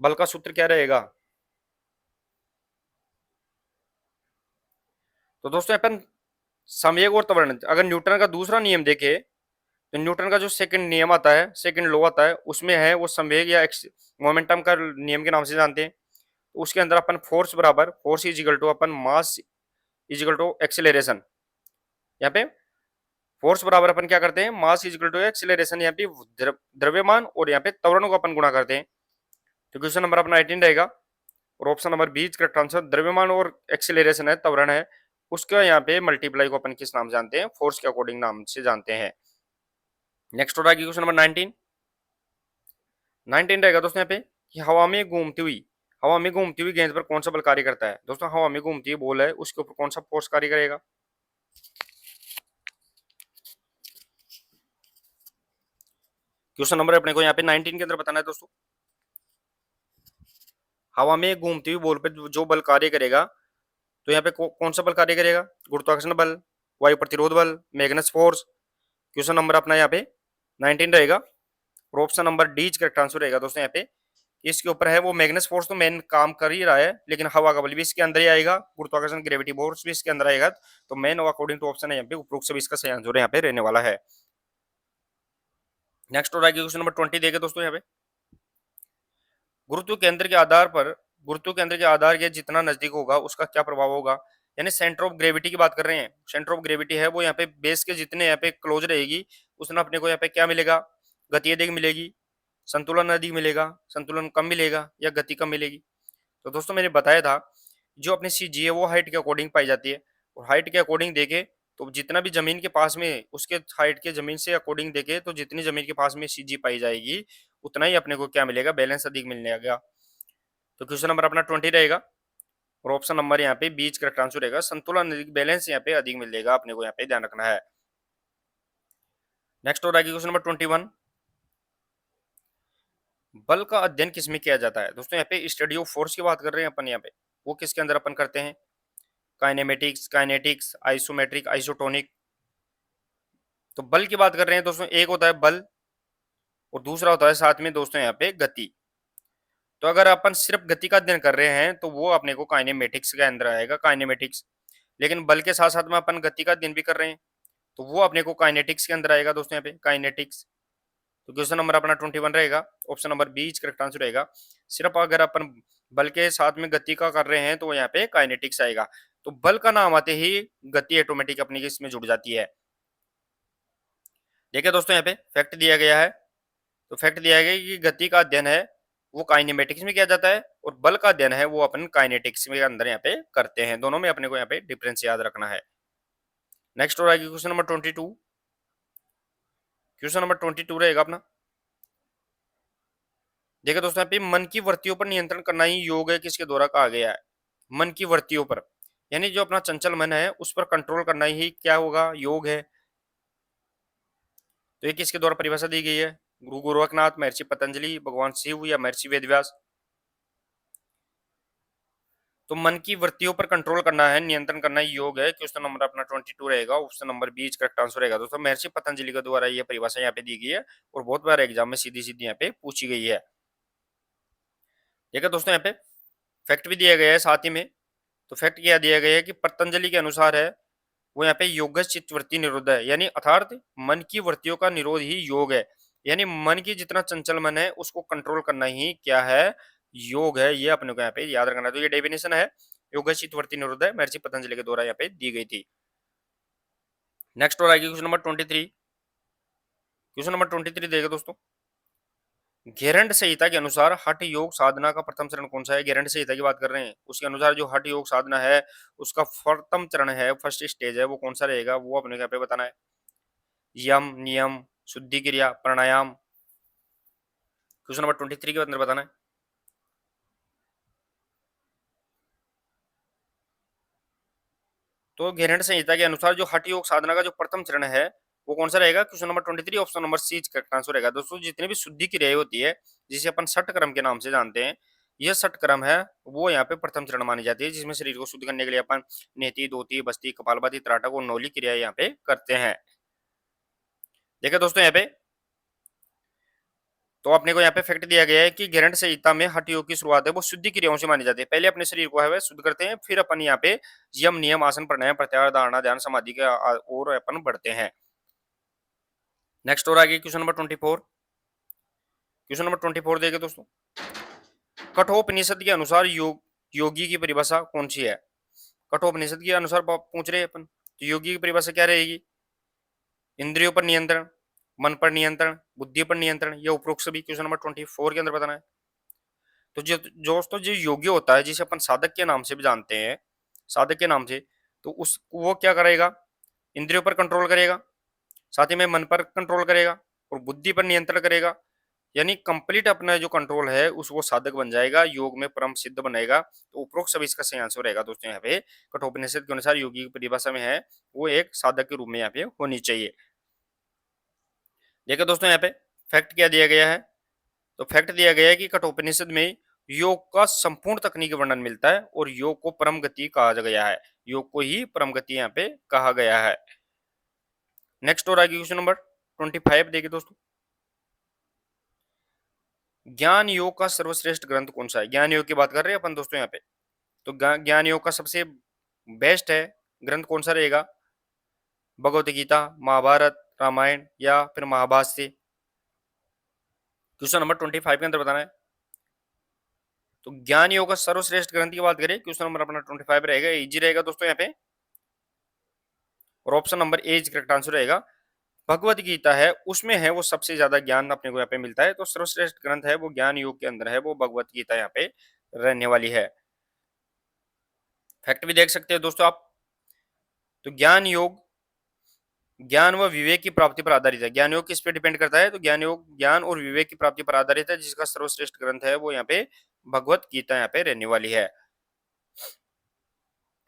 बल का सूत्र क्या रहेगा। तो दोस्तों अपन संवेग और त्वरण, अगर न्यूटन का दूसरा नियम देखे, तो न्यूटन का जो सेकंड नियम आता है, सेकंड लॉ आता है, उसमें है वो संवेग या मोमेंटम का नियम के नाम से जानते हैं। तो उसके अंदर अपन फोर्स बराबर फोर्स इज इक्वल टू अपन mass is equal to acceleration. यहाँ पे फोर्स बराबर अपन क्या करते हैं, mass is equal to acceleration, यहाँ पे द्रव्यमान और यहाँ पे त्वरण को अपन गुणा करते हैं। तो क्वेश्चन नंबर अपना 18 रहेगा और option number B correct answer. द्रव्यमान और एक्सेलरेशन है, त्वरण है, उसका यहाँ पे मल्टीप्लाई को अपन किस नाम जानते हैं, फोर्स के अकॉर्डिंग नाम से जानते हैं। नेक्स्ट हो रहा है क्वेश्चन नंबर 19 रहेगा दोस्तों यहाँ पे कि हवा में घूमती हुई गेंद पर कौन सा बल कार्य करता है। दोस्तों हवा में घूमती हुई बॉल है, उसके ऊपर कौन सा फोर्स कार्य करेगा। क्वेश्चन नंबर अपने को यहाँ पे 19 के अंदर बताना है दोस्तों। हवा में घूमती हुई बॉल पर जो बल कार्य करेगा, तो यहाँ पे कौन सा बल कार्य करेगा। गुरुत्वाकर्षण बल, वायु प्रतिरोध बल, मैग्नेस फोर्स। क्वेश्चन नंबर अपना यहाँ पे 19 रहेगा और option number D correct answer रहेगा दोस्तों यहाँ पे। इसके ऊपर है वो मैग्नेस फोर्स, तो मेन काम कर ही रहा है, लेकिन हवा का बल भी इसके अंदर ही आएगा, गुरुत्वाकर्षण ग्रेविटी फोर्स भी इसके अंदर आएगा। तो मेन अकॉर्डिंग टू ऑप्शन है यहाँ पे उपरोक्त सभी इसका सही आंसर यहाँ पे रहने वाला है। नेक्स्ट हो रहा है क्वेश्चन नंबर 20 देखे दोस्तों यहाँ पे, गुरुत्व केंद्र के आधार पर, गुरुत्व केंद्र के आधार के जितना नजदीक होगा उसका क्या प्रभाव होगा। यानी सेंटर ऑफ ग्रेविटी की बात कर रहे हैं। सेंटर ऑफ ग्रेविटी है वो यहाँ पे बेस के जितने यहाँ पे क्लोज रहेगी, उसमें अपने को यहाँ पे क्या मिलेगा, गति अधिक मिलेगी, संतुलन अधिक मिलेगा, संतुलन कम मिलेगा या गति कम मिलेगी। तो दोस्तों मैंने बताया था, जो अपनी सी जी है वो हाइट के अकॉर्डिंग पाई जाती है, और हाइट के अकॉर्डिंग देखे तो जितना भी जमीन के पास में उसके हाइट के जमीन से अकॉर्डिंग देखे, तो जितनी जमीन के पास में सी जी पाई जाएगी, उतना ही अपने को क्या मिलेगा, बैलेंस अधिक मिलने लगा। तो क्वेश्चन नंबर अपना 20 रहेगा और ऑप्शन नंबर यहाँ पे बीच करेक्ट आंसर रहेगा, संतुलन अधिक, बैलेंस यहाँ पे अधिक मिलेगा, अपने को यहाँ पे ध्यान रखना है। नेक्स्ट हो रहा है क्वेश्चन नंबर 21, बल का अध्ययन किसमें किया जाता है। दोस्तों यहाँ पे स्टडी ऑफ फोर्स की बात कर रहे हैं अपन यहाँ पे, वो किसके अंदर अपन करते हैं, काइनेमेटिक्स, काइनेटिक्स, आइसोमेट्रिक, आइसोटोनिक। तो बल की बात कर रहे हैं दोस्तों, एक होता है बल और दूसरा होता है साथ में दोस्तों यहाँ पे गति। तो अगर अपन सिर्फ गति का अध्ययन कर रहे हैं तो वो अपने को काइनेमेटिक्स के अंदर आएगा, काइनेमेटिक्स। लेकिन बल के साथ साथ में अपन गति का अध्ययन भी कर रहे हैं, तो वो अपने को काइनेटिक्स के अंदर आएगा दोस्तों यहाँ पे, काइनेटिक्स। तो क्वेश्चन नंबर अपना 21 रहेगा, option number B correct answer रहेगा। सिर्फ अगर अपन बल के साथ में गति का कर रहे हैं तो यहाँ पे काइनेटिक्स आएगा। तो बल का नाम आते ही गति ऑटोमेटिक अपनी इसमें जुड़ जाती है। देखिए दोस्तों यहाँ पे फैक्ट दिया गया है, तो फैक्ट दिया गया है कि गति का अध्ययन है वो काइनेमेटिक्स में किया जाता है, और बल का अध्ययन है वो अपन काइनेटिक्स में अंदर यहाँ पे करते हैं। दोनों में अपने को यहाँ पे डिफरेंस याद रखना है। नेक्स्ट हो रहा है क्वेश्चन नंबर 22। क्वेश्चन नंबर 22 रहेगा अपना, देखिए दोस्तों यहाँ पे मन की वृत्तियों पर नियंत्रण करना ही योग है, किसके द्वारा कहा गया है। मन की वृत्तियों पर, यानी जो अपना चंचल मन है उस पर कंट्रोल करना ही क्या होगा, योग है। तो ये किसके द्वारा परिभाषा दी गई है, गुरु गोरखनाथ, महर्षि पतंजलि, भगवान शिव या महर्षि वेदव्यास। तो मन की वृत्तियों पर कंट्रोल करना है, नियंत्रण करना ही योग है। क्वेश्चन नंबर अपना 22 रहेगा, option number B correct answer रहेगा दोस्तों। महर्षि पतंजलि के द्वारा ये परिभाषा यहाँ पे दी गई है और बहुत बार एग्जाम में सीधी सीधी यहाँ पे पूछी गई है। ठीक है दोस्तों, यहाँ पे फैक्ट भी दिया गया है साथ ही में। तो फैक्ट क्या दिया गया है कि पतंजलि के अनुसार है वो यहाँ पे योग चित्तवृत्ति निरोध है, यानी अर्थात मन की वृत्तियों का निरोध ही योग है। यानी मन की जितना चंचल मन है उसको कंट्रोल करना ही क्या है, योग है। ये अपने को यहाँ पे याद रखना है। तो ये डेफिनेशन है योग चित्तवृत्ति निरोध है, महर्षि पतंजलि के द्वारा यहाँ पे दी गई थी। नेक्स्ट और आगे क्वेश्चन नंबर 23। क्वेश्चन नंबर 23 देगा दोस्तों। घेरंड संहिता के अनुसार हठ योग साधना का प्रथम चरण कौन सा है? घेरंड संहिता की बात कर रहे हैं, उसके अनुसार जो हठ योग साधना है उसका प्रथम चरण है, फर्स्ट स्टेज है, वो कौन सा रहेगा? वो अपने यहाँ पे बताना है। यम, नियम, शुद्धि क्रिया, प्राणायाम। क्वेश्चन नंबर 23 के अंदर बताना है। तो घेरंड संहिता के अनुसार जो हठ योग साधना का जो प्रथम चरण है वो कौन सा रहेगा? Question number 23 option number C correct answer रहेगा दोस्तों। जितने भी शुद्धि क्रियाएं होती है जिसे अपन सठ क्रम के नाम से जानते हैं, यह सठ क्रम है वो यहाँ पे प्रथम चरण मानी जाती है, जिसमें शरीर को शुद्ध करने के लिए अपन नेति, धोती, बस्ती, कपालभाति, त्राटक और नौली क्रिया यहाँ पे करते हैं। देखिए दोस्तों यहाँ पे तो अपने को यहाँ पे फैक्ट दिया गया है कि घेरंड संहिता में हठ योग की शुरुआत है वो शुद्धि क्रियाओं से मानी जाती है। पहले अपने शरीर को है वह शुद्ध करते हैं, फिर अपन यहाँ पे यम, नियम, आसन, प्राणायाम, प्रत्याहार, धारणा, ध्यान, समाधि के और अपन बढ़ते हैं। नेक्स्ट और आगे क्वेश्चन नंबर 24। क्वेश्चन नंबर 24 देखिए दोस्तों। कठोपनिषद के अनुसार योगी की परिभाषा कौन सी है? कठोपनिषद के अनुसार पूछ रहे हैं अपन, तो योगी की परिभाषा क्या रहेगी? इंद्रियों पर नियंत्रण, मन पर नियंत्रण, बुद्धि पर नियंत्रण, या उपरोक्त सभी। क्वेश्चन नंबर 24 के अंदर बताना है। तो जो दोस्तों जो योगी होता है जिसे अपन साधक के नाम से भी जानते हैं, साधक के नाम से, तो उस वो क्या करेगा? इंद्रियों पर कंट्रोल करेगा, साथ ही में मन पर कंट्रोल करेगा और बुद्धि पर नियंत्रण करेगा। यानी कंप्लीट अपना जो कंट्रोल है उस वो साधक बन जाएगा, योग में परम सिद्ध बनेगा। तो उपरोक्त सभी इसका सही आंसर रहेगा दोस्तों। यहाँ पे कठोपनिषद के अनुसार योगी की परिभाषा में है वो एक साधक के रूप में यहाँ पे होनी चाहिए। देखिए दोस्तों यहाँ पे फैक्ट क्या दिया गया है? तो फैक्ट दिया गया है कि कठोपनिषद में योग का संपूर्ण तकनीकी वर्णन मिलता है और योग को परम गति कहा गया है। योग को ही परम गति यहाँ पे कहा गया है। नेक्स्ट और आगे क्वेश्चन नंबर 25 देखिए दोस्तों। ज्ञान योग का सर्वश्रेष्ठ ग्रंथ कौन सा है? ज्ञान योग की बात कर रहे हैं अपन दोस्तों यहाँ पे। तो ज्ञान योग का सबसे बेस्ट है ग्रंथ कौन सा रहेगा? भगवत गीता, महाभारत, रामायण या फिर महाभाष्य। क्वेश्चन नंबर 25 के अंदर बताना है। तो ज्ञान योग का सर्वश्रेष्ठ ग्रंथ की बात करें, क्वेश्चन नंबर अपना 25 रहेगा, इजी रहेगा दोस्तों यहाँ पे। और option number A correct answer रहेगा। भगवत गीता है उसमें है वो सबसे ज्यादा ज्ञान अपने को यहाँ पे मिलता है। तो सर्वश्रेष्ठ ग्रंथ है वो ज्ञान योग के अंदर है वो भगवत गीता यहाँ पे रहने वाली है। फैक्ट भी देख सकते हैं दोस्तों आप। तो ज्ञान योग ज्ञान व विवेक की प्राप्ति पर आधारित है। ज्ञान योग किस पे डिपेंड करता है? तो ज्ञान योग ज्ञान और विवेक की प्राप्ति पर आधारित है, जिसका सर्वश्रेष्ठ ग्रंथ है वो यहाँ पे भगवत गीता यहाँ पे रहने वाली है।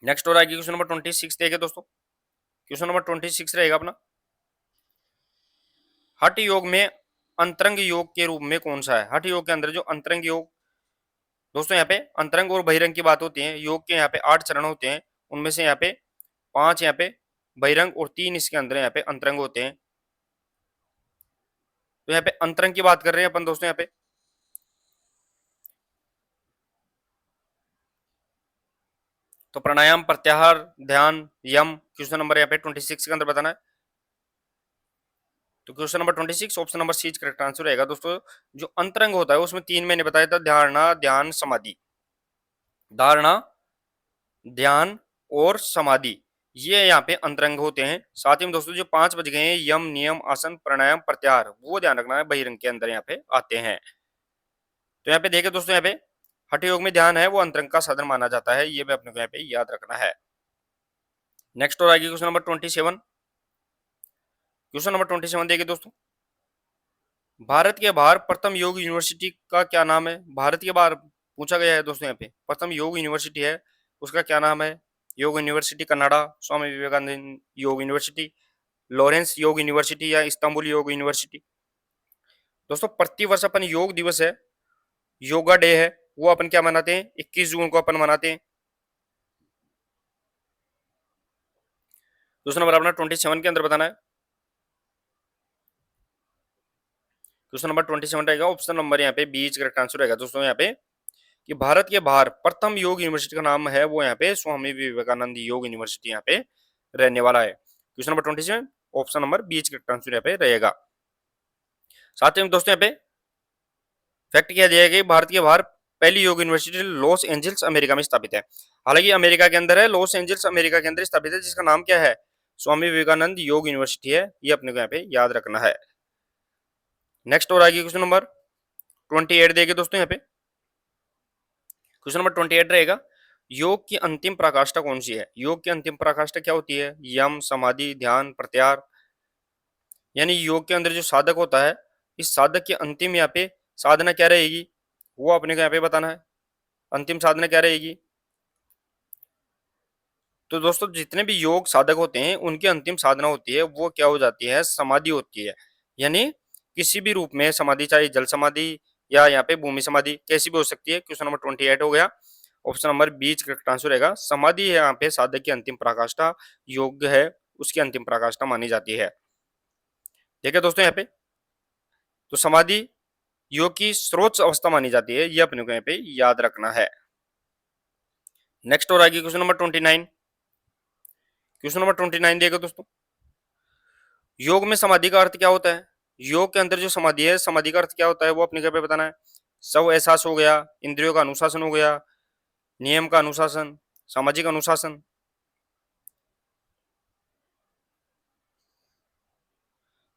नेक्स्ट और आगे क्वेश्चन नंबर 26 देखे दोस्तों। क्वेश्चन नंबर 26 रहेगा अपना। हठ योग में अंतरंग योग के रूप में कौन सा है? हठ योग के अंदर जो अंतरंग योग दोस्तों, यहाँ पे अंतरंग और बहिरंग की बात होती है। योग के यहाँ पे 8 चरण होते हैं, उनमें से यहाँ पे 5 यहाँ पे बहिरंग और 3 इसके अंदर यहाँ पे अंतरंग होते हैं। तो यहाँ पे अंतरंग की बात कर रहे हैं अपन दोस्तों यहाँ पे। तो प्राणायाम, प्रत्याहार, ध्यान, यम। क्वेश्चन नंबर यहाँ पे 26 के अंदर बताना है। तो question number 26 option number C correct answer रहेगा दोस्तों। जो अंतरंग होता है उसमें 3 मैंने बताया था, धारणा, ध्यान, समाधि। धारणा, ध्यान और समाधि, ये यहाँ पे अंतरंग होते हैं। साथ ही में दोस्तों जो 5 बज गए हैं, यम, नियम, आसन, प्राणायाम, प्रत्याहार, वो ध्यान रखना है, बहिरंग के अंदर यहाँ पे आते हैं। तो यहाँ पे देखिए दोस्तों, यहाँ पे हठ योग में ध्यान है वो अंतरंग का साधन माना जाता है, ये भी अपने को यहाँ पे याद रखना है। नेक्स्ट और आगे क्वेश्चन नंबर 27। क्वेश्चन नंबर 27 देखिए दोस्तों। भारत के बाहर प्रथम योग यूनिवर्सिटी का क्या नाम है? भारत के बाहर पूछा गया है दोस्तों। यहाँ पे प्रथम योग यूनिवर्सिटी है उसका क्या नाम है? योग यूनिवर्सिटी कनाडा, स्वामी विवेकानंद योग यूनिवर्सिटी, लॉरेंस योग यूनिवर्सिटी या इस्तांबुल योग यूनिवर्सिटी। दोस्तों प्रति वर्ष अपन योग दिवस है, योगा डे है, वो अपन क्या मनाते हैं, 21 जून को अपन मनाते हैं। क्वेश्चन नंबर अपना 27 के अंदर बताना है। क्वेश्चन नंबर 27 रहेगा, ऑप्शन नंबर यहाँ पे बीच करेक्ट आंसर रहेगा दोस्तों यहाँ पे, कि भारत के बाहर प्रथम योग यूनिवर्सिटी का नाम है वो यहाँ पे स्वामी विवेकानंद योग यूनिवर्सिटी यहाँ पे रहने वाला है। क्वेश्चन नंबर 27 ऑप्शन नंबर बीच करेक्ट आंसर यहाँ पे रहेगा। साथ ही में दोस्तों यहाँ पे फैक्ट किया दिया गया कि भारत के बाहर पहली योग यूनिवर्सिटी लॉस एंजल्स अमेरिका में स्थापित है। हालांकि अमेरिका के अंदर है, लॉस एंजल्स अमेरिका के अंदर स्थापित है, जिसका नाम क्या है, स्वामी विवेकानंद योग यूनिवर्सिटी है। ये अपने को यहाँ पे याद रखना है। नेक्स्ट और आगे क्वेश्चन नंबर 28 देंगे दोस्तों यहाँ पे। क्वेश्चन नंबर 28 रहेगा, योग की अंतिम पराकाष्ठा कौन सी है। योग की अंतिम पराकाष्ठा क्या होती है, यम, समाधि, ध्यान, प्रत्याहार। यानी योग के अंदर जो साधक होता है, इस साधक की अंतिम यहाँ पे साधना क्या रहेगी, वो अपने को यहाँ पे बताना है। अंतिम साधना क्या रहेगी। तो दोस्तों जितने भी योग साधक होते हैं उनकी अंतिम साधना होती है वो क्या हो जाती है, समाधि होती है। यानी किसी भी रूप में समाधि, चाहे जल समाधि या यहाँ पे भूमि समाधि, कैसी भी हो सकती है। क्वेश्चन नंबर 28 हो गया, ऑप्शन नंबर बीच करेक्ट आंसर रहेगा। समाधि है यहाँ पे साधक की अंतिम पराकाष्ठा, योग है उसकी अंतिम पराकाष्ठा मानी जाती है। ठीक है दोस्तों यहाँ पे, तो समाधि योग की सर्वोच्च अवस्था मानी जाती है, ये अपने को यहाँ पे याद रखना है। नेक्स्ट और आगे क्वेश्चन नंबर 29। क्वेश्चन नंबर 29 देगा दोस्तों, योग में समाधि का अर्थ क्या होता है। योग के अंदर जो समाधि है, समाधि का अर्थ क्या होता है वो अपने पे बताना है। स्व एहसास हो गया, इंद्रियों का अनुशासन हो गया, नियम का अनुशासन, सामाजिक अनुशासन।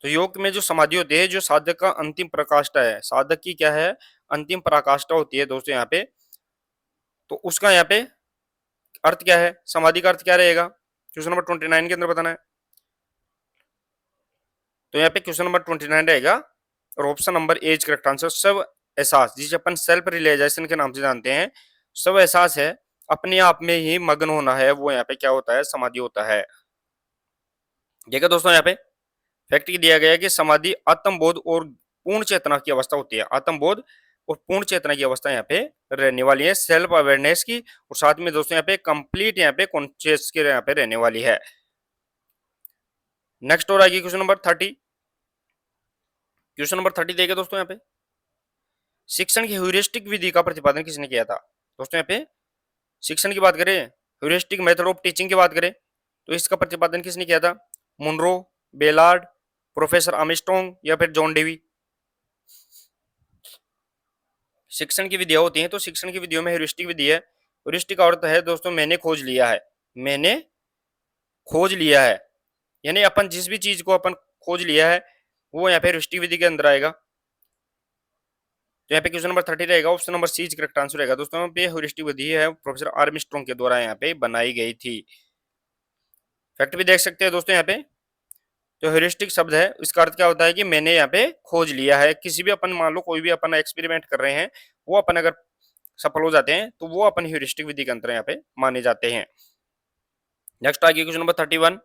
तो योग में जो समाधि होती है, जो साधक का अंतिम प्रकाष्ठा है, साधक की क्या है, अंतिम पराकाष्ठा होती है दोस्तों यहाँ पे। तो उसका यहाँ पे अर्थ क्या है, समाधि का अर्थ क्या रहेगा, क्वेश्चन नंबर 29 के अंदर बताना है। तो यहाँ पे क्वेश्चन नंबर 29 रहेगा और option number A is correct answer. सब एहसास, जिसे अपन सेल्फ रियलाइजेशन के नाम से जानते हैं, सब एहसास है, अपने आप में ही मग्न होना है, वो यहाँ पे क्या होता है, समाधि होता है। देखा दोस्तों यहाँ पे फैक्ट दिया गया है कि समाधि आत्मबोध और पूर्ण चेतना की अवस्था होती है। आत्मबोध और पूर्ण चेतना की अवस्था यहाँ पे रहने वाली है, सेल्फ अवेयरनेस की, और साथ में दोस्तों यहाँ पे कंप्लीट यहाँ पे कॉन्शियस के यहाँ पे रहने वाली है। नेक्स्ट और आगे क्वेश्चन नंबर 30। क्वेश्चन नंबर 30 देगा दोस्तों यहाँ पे, शिक्षण की ह्यूरिस्टिक विधि का प्रतिपादन किसने किया था। दोस्तों यहाँ पे शिक्षण की बात करें, ह्यूरिस्टिक मेथड ऑफ टीचिंग की बात करें, तो इसका प्रतिपादन किसने किया था, मुनरो, बेलार्ड, प्रोफेसर आर्मस्ट्रांग या फिर जॉन डेवी। शिक्षण की विधियां होती हैं, तो शिक्षण की विधियों में ह्यूरिस्टिक विधि है। ह्यूरिस्टिक का अर्थ है दोस्तों मैंने खोज लिया है, मैंने खोज लिया है, यानी अपन जिस भी चीज को अपन खोज लिया है वो यहाँ पे ह्यूरिस्टिक विधि के अंदर आएगा। तो यहाँ पे क्वेश्चन नंबर 30 रहेगा, option number C correct answer रहेगा दोस्तों। यहाँ पे ह्यूरिस्टिक विधि है प्रोफेसर आर्मस्ट्रांग के द्वारा यहाँ पे बनाई गई थी। फैक्ट भी देख सकते हैं दोस्तों यहाँ पे, तो ह्यूरिस्टिक शब्द है, इसका अर्थ क्या होता है कि मैंने यहाँ पे खोज लिया है। किसी भी अपन मान लो कोई भी अपन एक्सपेरिमेंट कर रहे हैं, वो अपन अगर सफल हो जाते हैं तो वो अपन ह्यूरिस्टिक विधि के अंतर यहाँ पे माने जाते हैं। नेक्स्ट आगे क्वेश्चन नंबर 31।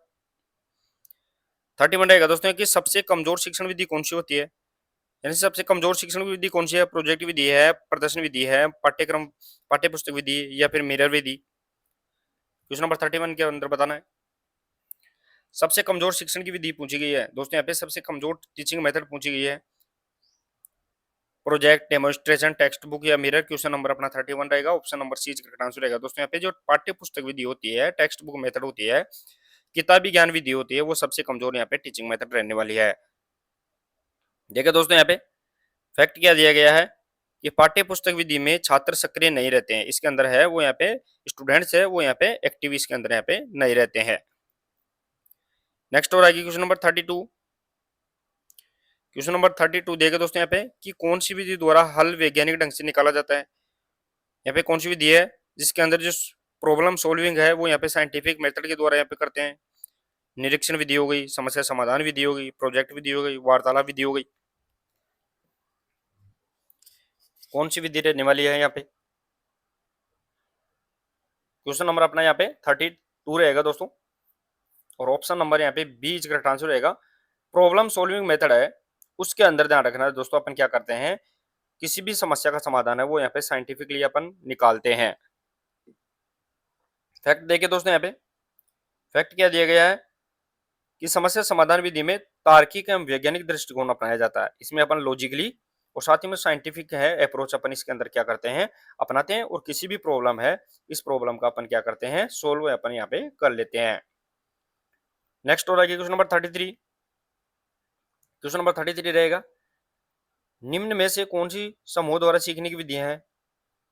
31 रहेगा दोस्तों कि सबसे कमजोर शिक्षण विधि कौन सी होती है। यानी सबसे कमजोर शिक्षण विधि कौन सी है, प्रोजेक्ट विधि है, प्रदर्शन विधि है, पाठ्यक्रम पाठ्य पुस्तक विधि या फिर मिरर विधि। क्वेश्चन नंबर 31 के अंदर बताना है। सबसे कमजोर शिक्षण की विधि पूछी गई है दोस्तों, यहाँ पे सबसे कमजोर टीचिंग मेथड पूछी गई है, प्रोजेक्ट, डेमोन्स्ट्रेशन, टेक्स्ट बुक या मिरर। क्वेश्चन नंबर अपना 31 रहेगा, option number C correct answer रहेगा दोस्तों। यहाँ पे जो पाठ्य पुस्तक विधि होती है, टेक्स्ट बुक मेथड होती है, किताबी ज्ञान विधि होती है, वो सबसे कमजोर यहाँ पे टीचिंग मेथड रहने वाली है। देखिए दोस्तों यहाँ पे फैक्ट क्या दिया गया है कि पाठ्य पुस्तक विधि में छात्र सक्रिय नहीं रहते हैं, इसके अंदर है वो यहाँ पे स्टूडेंट्स है वो यहाँ पे एक्टिव इसके अंदर यहाँ पे नहीं रहते हैं। नेक्स्ट और आगे क्वेश्चन नंबर 32। क्वेश्चन नंबर 32 देगा दोस्तों यहाँ पे कि कौन सी विधि द्वारा हल वैज्ञानिक ढंग से निकाला जाता है। यहाँ पे कौन सी विधि है जिसके अंदर जो प्रॉब्लम सोल्विंग है वो यहाँ पे साइंटिफिक मेथड के द्वारा यहाँ पे करते हैं। निरीक्षण विधि हो गई, समस्या समाधान विधि हो गई, प्रोजेक्ट विधि हो गई, वार्तालाप विधि हो गई। कौन सी विधि रहने वाली है यहाँ पे, क्वेश्चन नंबर अपना यहाँ पे 32 रहेगा दोस्तों, और ऑप्शन नंबर यहाँ पे बी करेक्ट आंसर रहेगा। प्रॉब्लम सोल्विंग मेथड है, उसके अंदर ध्यान रखना है दोस्तों, अपन क्या करते हैं, किसी भी समस्या का समाधान है वो यहाँ पे साइंटिफिकली अपन निकालते हैं। फैक्ट देखिए दोस्तों, यहाँ पे फैक्ट क्या दिया गया है कि समस्या समाधान विधि में तार्किक एवं वैज्ञानिक दृष्टिकोण अपनाया जाता है। इसमें अपन लॉजिकली और साथ ही में साइंटिफिक है अप्रोच अपन इसके अंदर क्या करते हैं, अपनाते हैं, और किसी भी प्रॉब्लम है, इस प्रॉब्लम का अपन क्या करते हैं, सोल्व अपन यहाँ पे कर लेते हैं। नेक्स्ट हो रहा है क्वेश्चन नंबर 33। क्वेश्चन नंबर 33 रहेगा, निम्न में से कौन सी समूह द्वारा सीखने की विधियां हैं,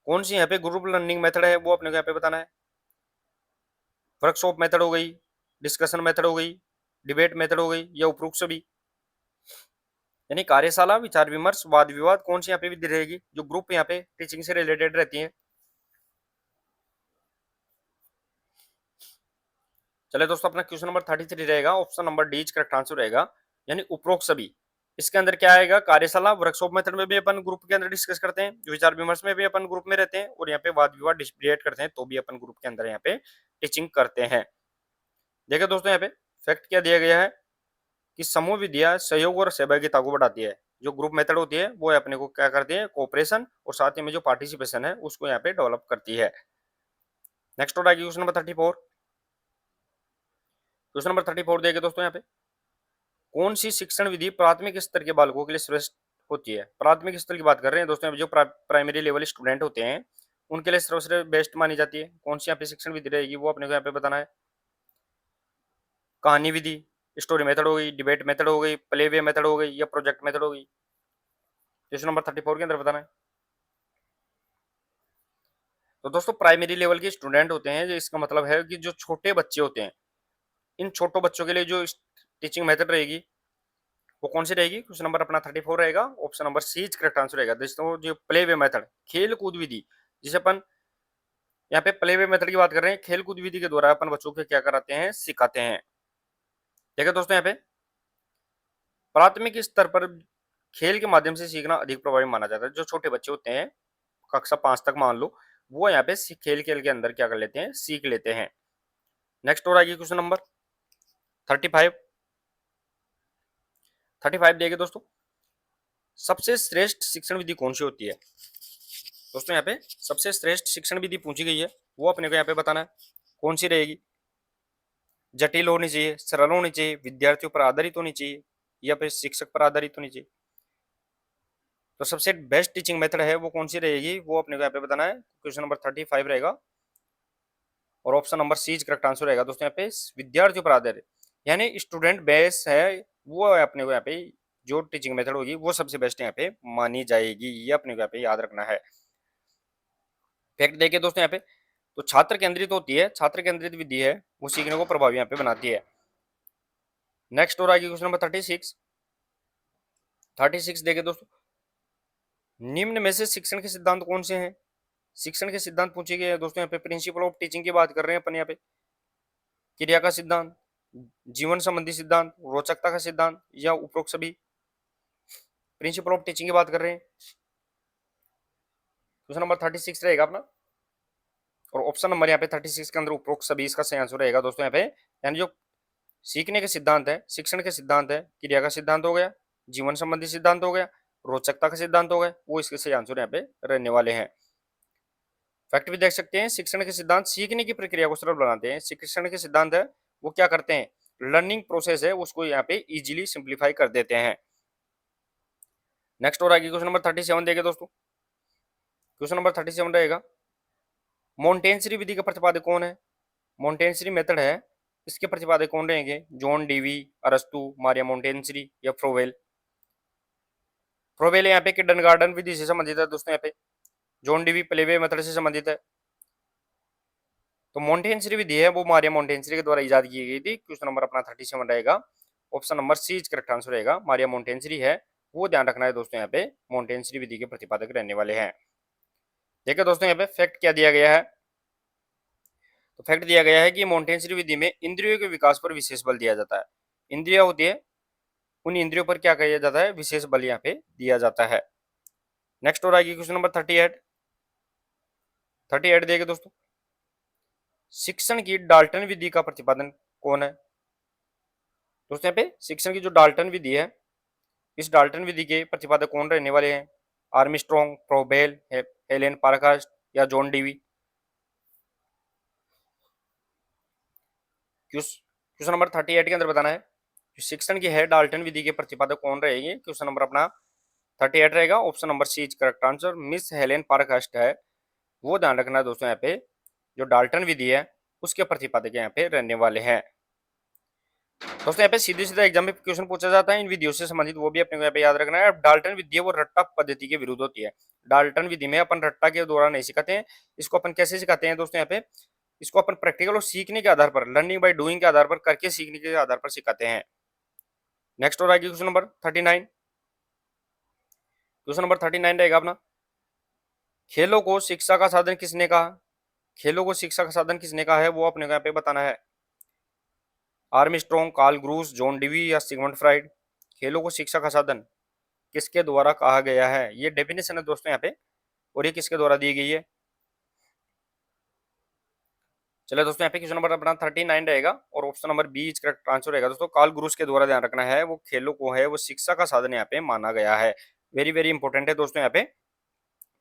कौन सी यहाँ पे ग्रुप लर्निंग मेथड है वो अपने को यहाँ पे बताना है। वर्कशॉप मेथड हो गई, डिस्कशन मेथड हो गई, डिबेट मेथड हो गई, या उपरोक्त सभी। यानी कार्यशाला, विचार विमर्श, वाद विवाद, कौन सी यहाँ पे विधि रहेगी जो ग्रुप यहाँ पे टीचिंग से रिलेटेड रहती है। चले दोस्तों, अपना क्वेश्चन नंबर 33 रहेगा, option number D correct answer रहेगा, यानी उपरोक्त सभी। इसके अंदर क्या आएगा, कार्यशाला, वर्कशॉप मेथड में भी अपन ग्रुप के अंदर डिस्कस करते हैं, विचार विमर्श में भी अपन ग्रुप में रहते हैं, और यहाँ पे वाद विवाद डिबेट करते हैं तो भी अपन ग्रुप के अंदर यहाँ पे टीचिंग करते हैं। देखिए दोस्तों, यहाँ पे फैक्ट क्या दिया गया है कि समूह विधियां सहयोग और सहभागिता को बढ़ाती है। जो ग्रुप मेथड होती है वो अपने को क्या करती है, कोऑपरेशन और साथ ही में जो पार्टिसिपेशन है उसको यहाँ पे डेवलप करती है। नेक्स्ट हो रहा है क्वेश्चन नंबर 34। क्वेश्चन नंबर 34 देखिए दोस्तों, यहाँ पे कौन सी शिक्षण विधि प्राथमिक स्तर के बालकों के लिए श्रेष्ठ होती है। प्राथमिक स्तर की बात कर रहे हैं दोस्तों, जो प्राइमरी लेवल स्टूडेंट होते हैं उनके लिए सबसे बेस्ट मानी जाती है। कौन सी यहाँ पे शिक्षण विधि रहेगी वो अपने को यहाँ पे बताना है। कहानी विधि, स्टोरी मेथड हो गई, डिबेट मेथड हो गई, प्ले वे मेथड हो गई, या प्रोजेक्ट मेथड हो गई। क्वेश्चन नंबर 34 के अंदर बताना है। तो दोस्तों, प्राइमरी लेवल के स्टूडेंट होते हैं, जो इसका मतलब है कि जो छोटे बच्चे होते हैं, इन छोटो बच्चों के लिए जो टीचिंग मेथड रहेगी वो कौन सी रहेगी। क्वेश्चन नंबर अपना 34 रहेगा, option number C correct answer रहेगा दोस्तों। जो प्ले वे मेथड, खेल कूद विधि, जिसे अपन यहाँ पे प्ले वे मेथड की बात कर रहे हैं, खेल कूद विधि के द्वारा अपन बच्चों को क्या कराते हैं, सिखाते हैं। देखिए दोस्तों, यहाँ पे प्राथमिक स्तर पर खेल के माध्यम से सीखना अधिक प्रभावी माना जाता है। जो छोटे बच्चे होते हैं, कक्षा 5 तक मान लो, वो यहाँ पे खेल खेल के अंदर क्या कर लेते हैं, सीख लेते हैं। नेक्स्ट हो रहा है क्वेश्चन नंबर 35। 35 देखिए दोस्तों, सबसे श्रेष्ठ शिक्षण विधि कौन सी होती है। दोस्तों, यहाँ पे सबसे श्रेष्ठ शिक्षण विधि पूछी गई है, वो अपने को यहाँ पे बताना है कौन सी रहेगी। जटिल होनी चाहिए, सरल होनी चाहिए, विद्यार्थियों पर आधारित होनी चाहिए, या फिर शिक्षक पर आधारित होनी चाहिए। तो सबसे बेस्ट टीचिंग मेथड है वो कौन सी रहेगी वो अपने को यहाँ पे बताना है। क्वेश्चन नंबर 35 रहेगा, और option number C correct answer रहेगा दोस्तों। यहाँ पे विद्यार्थियों पर आधारित, यानी स्टूडेंट बेस है, वो अपने को यहाँ पे जो टीचिंग मेथड होगी वो सबसे बेस्ट यहाँ पे मानी जाएगी, ये अपने को यहाँ पे याद रखना है। फैक्ट देखिए दोस्तों, यहाँ पे तो छात्र केंद्रित होती है, छात्र केंद्रित विधि है वो सीखने को प्रभावी यहाँ पे बनाती है। नेक्स्ट हो रहा है क्वेश्चन नंबर 36। 36 देखिए दोस्तों, निम्न में से शिक्षण के सिद्धांत कौन से हैं। शिक्षण के सिद्धांत पूछे गए हैं दोस्तों, यहाँ पे प्रिंसिपल ऑफ टीचिंग की बात कर रहे हैं अपन यहाँ पे। क्रिया का सिद्धांत, जीवन संबंधी सिद्धांत, रोचकता का सिद्धांत, या उपरोक्त सभी। प्रिंसिपल ऑफ टीचिंग की बात कर रहे हैं, क्वेश्चन नंबर 36 रहेगा अपना, और ऑप्शन नंबर यहाँ पे 36 के अंदर उपरोक्त सभी इसका सही आंसर रहेगा दोस्तों। यहाँ पे यानी जो सीखने के सिद्धांत है, शिक्षण के सिद्धांत है, क्रिया का सिद्धांत हो गया, जीवन संबंधी सिद्धांत हो गया, रोचकता का सिद्धांत हो गया, वो इसके सही आंसर यहाँ पे रहने वाले हैं। फैक्ट भी देख सकते हैं, शिक्षण के सिद्धांत सीखने की प्रक्रिया को सरल बनाते हैं। शिक्षण के सिद्धांत है वो क्या करते हैं, लर्निंग प्रोसेस है उसको यहाँ पे इजीली सिंप्लीफाई कर देते हैं। नेक्स्ट हो रहा है क्वेश्चन नंबर 37 देखे दोस्तों। क्वेश्चन नंबर 37 रहेगा, मोन्टेसरी विधि का प्रतिपादक कौन है। मोन्टेसरी मेथड है, इसके प्रतिपादक कौन रहेंगे, जॉन डीवी, अरस्तु, मारिया मोन्टेसरी, या फ्रोवेल। फ्रोवेल यहाँ पे किंडरगार्टन विधि से संबंधित है दोस्तों। यहाँ पे जॉन डीवी प्लेवे मेथड से संबंधित है। तो मोन्टेसरी विधि है वो मारिया मोन्टेसरी के द्वारा इजाद की गई थी। क्वेश्चन नंबर अपना 37 रहेगा, option number C correct answer रहेगा, मारिया मोन्टेसरी है वो ध्यान रखना है दोस्तों। यहाँ पे मोन्टेसरी विधि के प्रतिपादक रहने वाले हैं। देखिए दोस्तों, यहाँ पे फैक्ट क्या दिया गया है, तो फैक्ट दिया गया है कि मोन्टेसरी विधि में इंद्रियों के विकास पर विशेष बल दिया जाता है। इंद्रिया होती है, उन इंद्रियों पर क्या किया जाता है, विशेष बल यहाँ पे दिया जाता है। नेक्स्ट हो रहा है क्वेश्चन नंबर 38। 38 देखिए दोस्तों, शिक्षण की डाल्टन विधि का प्रतिपादन कौन है। दोस्तों, यहाँ पे शिक्षण की जो डाल्टन विधि है इस डाल्टन विधि के प्रतिपादक कौन रहने वाले हैं? आर्मस्ट्रॉन्ग, प्रोबेल, हेलेन पारकास्ट या जॉन डीवी? क्वेश्चन नंबर 38 के अंदर बताना है शिक्षण की है डाल्टन विधि के प्रतिपादक कौन रहेंगे। क्वेश्चन नंबर अपना 38 रहेगा। Option number C is correct answer. Miss Helen Parkhurst है, वो ध्यान रखना है दोस्तों यहाँ पे, जो डाल्टन विधि है उसके प्रतिपादक यहाँ पे रहने वाले हैं। दोस्तों यहाँ पे सीधे सीधा एग्जाम में क्वेश्चन पूछा जाता है इन विधियों से संबंधित, वो भी अपने को यहाँ पे याद रखना है। अब डाल्टन विधि है वो रट्टा पद्धति के विरुद्ध होती है। डाल्टन विधि में अपन रट्टा के द्वारा नहीं सिखाते हैं, इसको अपन कैसे सिखाते हैं दोस्तों यहाँ पे, इसको अपन प्रैक्टिकल और सीखने के आधार पर, लर्निंग बाय डूइंग के आधार पर, करके सीखने के आधार पर सिखाते हैं। नेक्स्ट और आगे क्वेश्चन नंबर 39। क्वेश्चन नंबर 39 रहेगा अपना, खेलों को शिक्षा का साधन किसने कहा? खेलों को शिक्षा का साधन किसने कहा है, वो अपने को यहाँ पे बताना है। Armstrong, Karl Groos, John Dewey या सिगमंड फ्राइड? खेलों को शिक्षा का साधन किसके द्वारा कहा गया है, ये डेफिनेशन है दोस्तों यहाँ पे, और ये किसके द्वारा दी गई है। चलिए दोस्तों यहाँ पे क्वेश्चन नंबर अपना 39 रहेगा और option number B is correct answer रहेगा। दोस्तों कार्ल ग्रूस के द्वारा ध्यान रखना है, वो खेलों को है वो शिक्षा का साधन यहाँ पे माना गया है। वेरी वेरी इंपॉर्टेंट है दोस्तों, यहाँ पे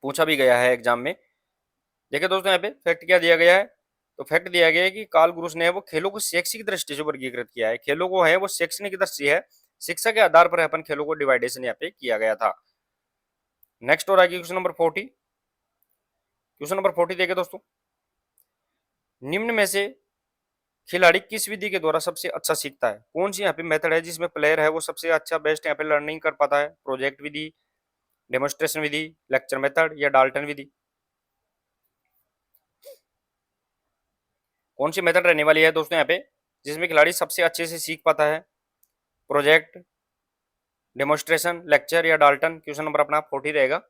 पूछा भी गया है एग्जाम में। देखिए दोस्तों यहाँ पे फैक्ट क्या दिया गया है, तो फैक्ट दिया गया है कि कार्ल ग्रूस ने वो खेलों को शैक्षिक दृष्टि से वर्गीकृत किया है। खेलों को है वो शैक्षणिक दृष्टि है, शिक्षा के आधार पर अपन खेलों को डिवाइडेशन यहाँ पे किया गया था। नेक्स्ट और आगे क्वेश्चन नंबर 40। क्वेश्चन नंबर 40 देखिए दोस्तों, निम्न में से खिलाड़ी किस विधि के द्वारा सबसे अच्छा सीखता है? कौन सी यहाँ पे मेथड है जिसमें प्लेयर है वो सबसे अच्छा बेस्ट यहाँ पे लर्निंग कर पाता है? प्रोजेक्ट विधि, डेमोन्स्ट्रेशन विधि, लेक्चर मेथड या डाल्टन विधि? कौन सी मेथड रहने वाली है दोस्तों यहाँ पे जिसमें खिलाड़ी सबसे अच्छे से सीख पाता है? प्रोजेक्ट, डेमोन्स्ट्रेशन, लेक्चर या डाल्टन? क्वेश्चन नंबर अपना 40 रहेगा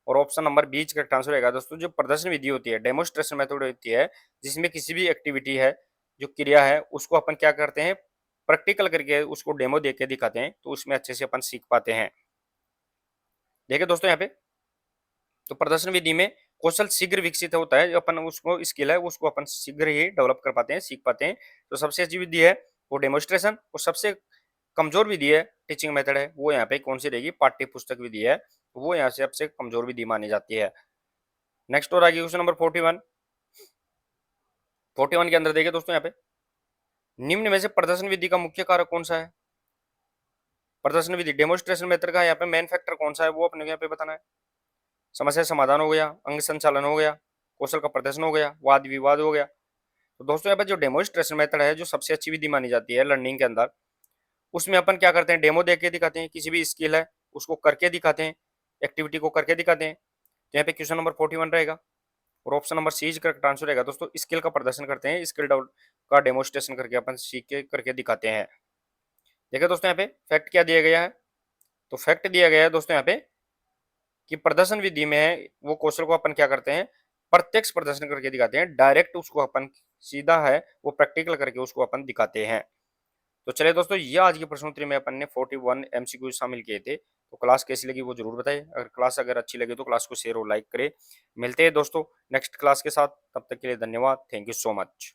और ऑप्शन नंबर बीच का आंसर रहेगा। दोस्तों जो प्रदर्शन विधि होती है, डेमोन्स्ट्रेशन मेथड होती है, जिसमें किसी भी एक्टिविटी है, जो क्रिया है, उसको अपन क्या करते हैं, प्रैक्टिकल करके उसको डेमो दे के दिखाते हैं, तो उसमें अच्छे से अपन सीख पाते हैं। देखिए दोस्तों यहाँ पे, तो प्रदर्शन विधि में कौशल शीघ्र विकसित होता है, जो अपन उसको स्किल है उसको अपन शीघ्र ही डेवलप कर पाते हैं, सीख पाते हैं। तो सबसे अच्छी विधि है वो डेमोन्स्ट्रेशन, और सबसे कमजोर विधि है, टीचिंग मेथड है, वो यहाँ पे कौन सी रहेगी? पाठ्य पुस्तक विधि है, वो यहाँ से सबसे कमजोर विधि मानी जाती है। नेक्स्ट और आगे क्वेश्चन नंबर 41। 41 के अंदर देखिए दोस्तों यहाँ पे, निम्न में से प्रदर्शन विधि का मुख्य कारक कौन सा है? प्रदर्शन विधि डेमोन्स्ट्रेशन मेथड का यहाँ पे मेन फैक्टर कौन सा है, वो अपने यहाँ पे बताना है। समस्या समाधान हो गया, अंग संचालन हो गया, कौशल का प्रदर्शन हो गया, वाद विवाद हो गया। तो दोस्तों यहाँ पे जो डेमोन्स्ट्रेशन मेथड है जो सबसे अच्छी विधि मानी जाती है लर्निंग के अंदर, उसमें अपन क्या करते हैं, डेमो देके दिखाते हैं, किसी भी स्किल है उसको करके दिखाते हैं, एक्टिविटी को करके दिखाते हैं। तो यहाँ पे क्वेश्चन नंबर 41 रहेगा और option number C correct answer रहेगा। दोस्तों स्किल का प्रदर्शन करते हैं, स्किल का डेमोन्स्ट्रेशन करके अपन सीख के करके दिखाते हैं। देखिए दोस्तों यहाँ पे फैक्ट क्या दिया गया है, तो फैक्ट दिया गया है दोस्तों यहाँ पे कि प्रदर्शन विधि में वो कौशल को अपन क्या करते हैं, प्रत्यक्ष प्रदर्शन करके दिखाते हैं, डायरेक्ट उसको अपन सीधा है वो प्रैक्टिकल करके उसको अपन दिखाते हैं। तो चलिए दोस्तों, ये आज की प्रश्न उत्तरी में अपन ने 41 एमसीक्यू शामिल किए थे। तो क्लास कैसी लगी वो जरूर बताइए, अगर क्लास अगर अच्छी लगी तो क्लास को शेयर और लाइक करें। मिलते हैं दोस्तों नेक्स्ट क्लास के साथ, तब तक के लिए धन्यवाद, थैंक यू सो मच।